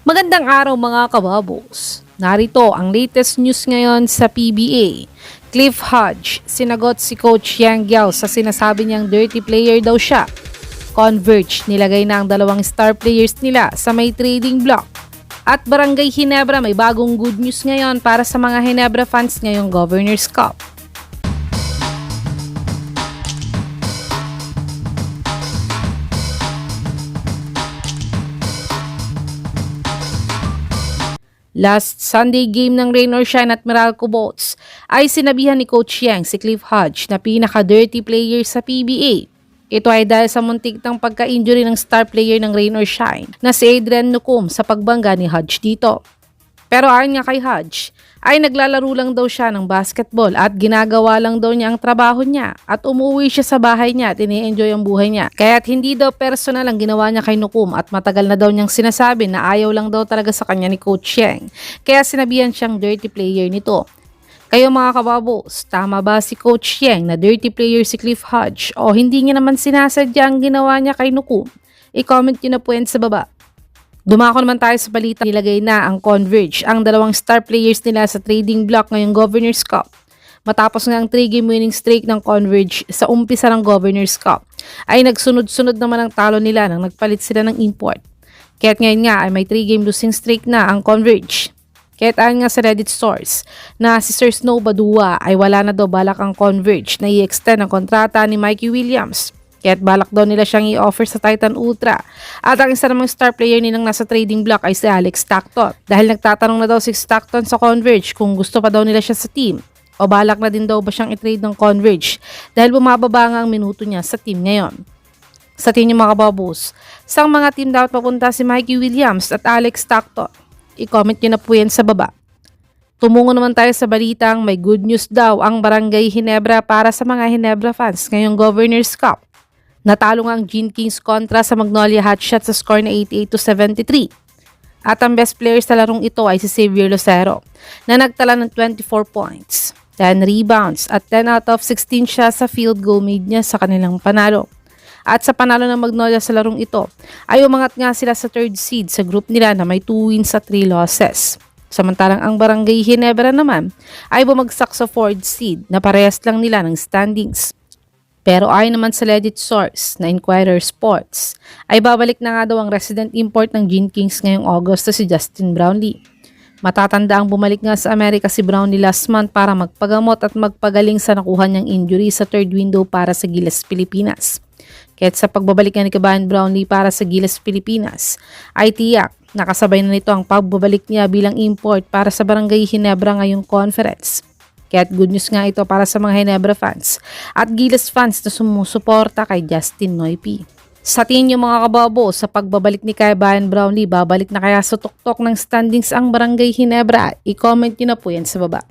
Magandang araw mga kababos. Narito ang latest news ngayon sa PBA. Cliff Hodge, sinagot si Coach Yang Yao sa sinasabi niyang dirty player daw siya. Converge, nilagay na ang dalawang star players nila sa may trading block. At Barangay Ginebra, may bagong good news ngayon para sa mga Ginebra fans ngayong Governor's Cup. Last Sunday game ng Rain or Shine at Meralco Boats ay sinabihan ni Coach Yang si Cliff Hodge na pinaka-dirty player sa PBA. Ito ay dahil sa muntik ng pagka-injury ng star player ng Rain or Shine na si Adrian Nukum sa pagbangga ni Hodge dito. Pero ayon nga kay Hodge, ay naglalaro lang daw siya ng basketball at ginagawa lang daw niya ang trabaho niya at umuwi siya sa bahay niya at ini-enjoy ang buhay niya. Kaya't hindi daw personal ang ginawa niya kay Nukum at matagal na daw niyang sinasabi na ayaw lang daw talaga sa kanya ni Coach Yang. Kaya sinabihan siyang dirty player nito. Kayo mga kababos, tama ba si Coach Yang na dirty player si Cliff Hodge o hindi niya naman sinasadya ang ginawa niya kay Nukum? I-comment niyo na po yan sa baba. Dumako naman tayo sa balita, nilagay na ang Converge, ang dalawang star players nila sa trading block ngayong Governor's Cup. Matapos nga ang 3-game winning streak ng Converge sa umpisa ng Governor's Cup, ay nagsunod-sunod naman ang talo nila nang nagpalit sila ng import. Kaya't ngayon nga ay may 3-game losing streak na ang Converge. Kaya't ayon nga sa Reddit source na si Sir Snow Badua ay wala na daw balak ang Converge na i-extend ang kontrata ni Mikey Williams. Kaya't balak daw nila siyang i-offer sa Titan Ultra. At ang isa namang star player nilang nasa trading block ay si Alex Stockton. Dahil nagtatanong na daw si Stockton sa Converge kung gusto pa daw nila siya sa team o balak na din daw ba siyang i-trade ng Converge dahil bumababa nga ang minuto niya sa team ngayon. Sa tingin niyo mga kababos, saang mga team dapat papunta si Mikey Williams at Alex Stockton? I-comment niyo na po yan sa baba. Tumungo naman tayo sa balitang may good news daw ang Barangay Ginebra para sa mga Ginebra fans ngayong Governor's Cup. Natalo nga ang Gene Kings kontra sa Magnolia Hotshot sa score na 88-73. At ang best player sa larong ito ay si Xavier Lucero na nagtala ng 24 points, 10 rebounds at 10 out of 16 siya sa field goal made niya sa kanilang panalo. At sa panalo ng Magnolia sa larong ito ay umangat nga sila sa third seed sa group nila na may 2 wins at 3 losses. Samantalang ang Barangay Ginebra naman ay bumagsak sa fourth seed na parehas lang nila ng standings. Pero ayon naman sa Reddit source na Inquirer Sports, ay babalik na nga daw ang resident import ng Gene Kings ngayong August na si Justin Brownlee. Matatanda ang bumalik nga sa Amerika si Brownlee last month para magpagamot at magpagaling sa nakuha niyang injury sa third window para sa Gilas, Pilipinas. Kaya't sa pagbabalik nga ni Kabayan Brownlee para sa Gilas, Pilipinas, ay tiyak nakasabay na nito ang pagbabalik niya bilang import para sa Barangay Ginebra ngayong conference. Kaya't good news nga ito para sa mga Ginebra fans at Gilas fans na sumusuporta kay Justin Noypi. Sa tingin niyo mga kababo, sa pagbabalik ni Kabayan Brownlee, babalik na kaya sa tuktok ng standings ang Barangay Ginebra? I-comment niyo na po yan sa baba.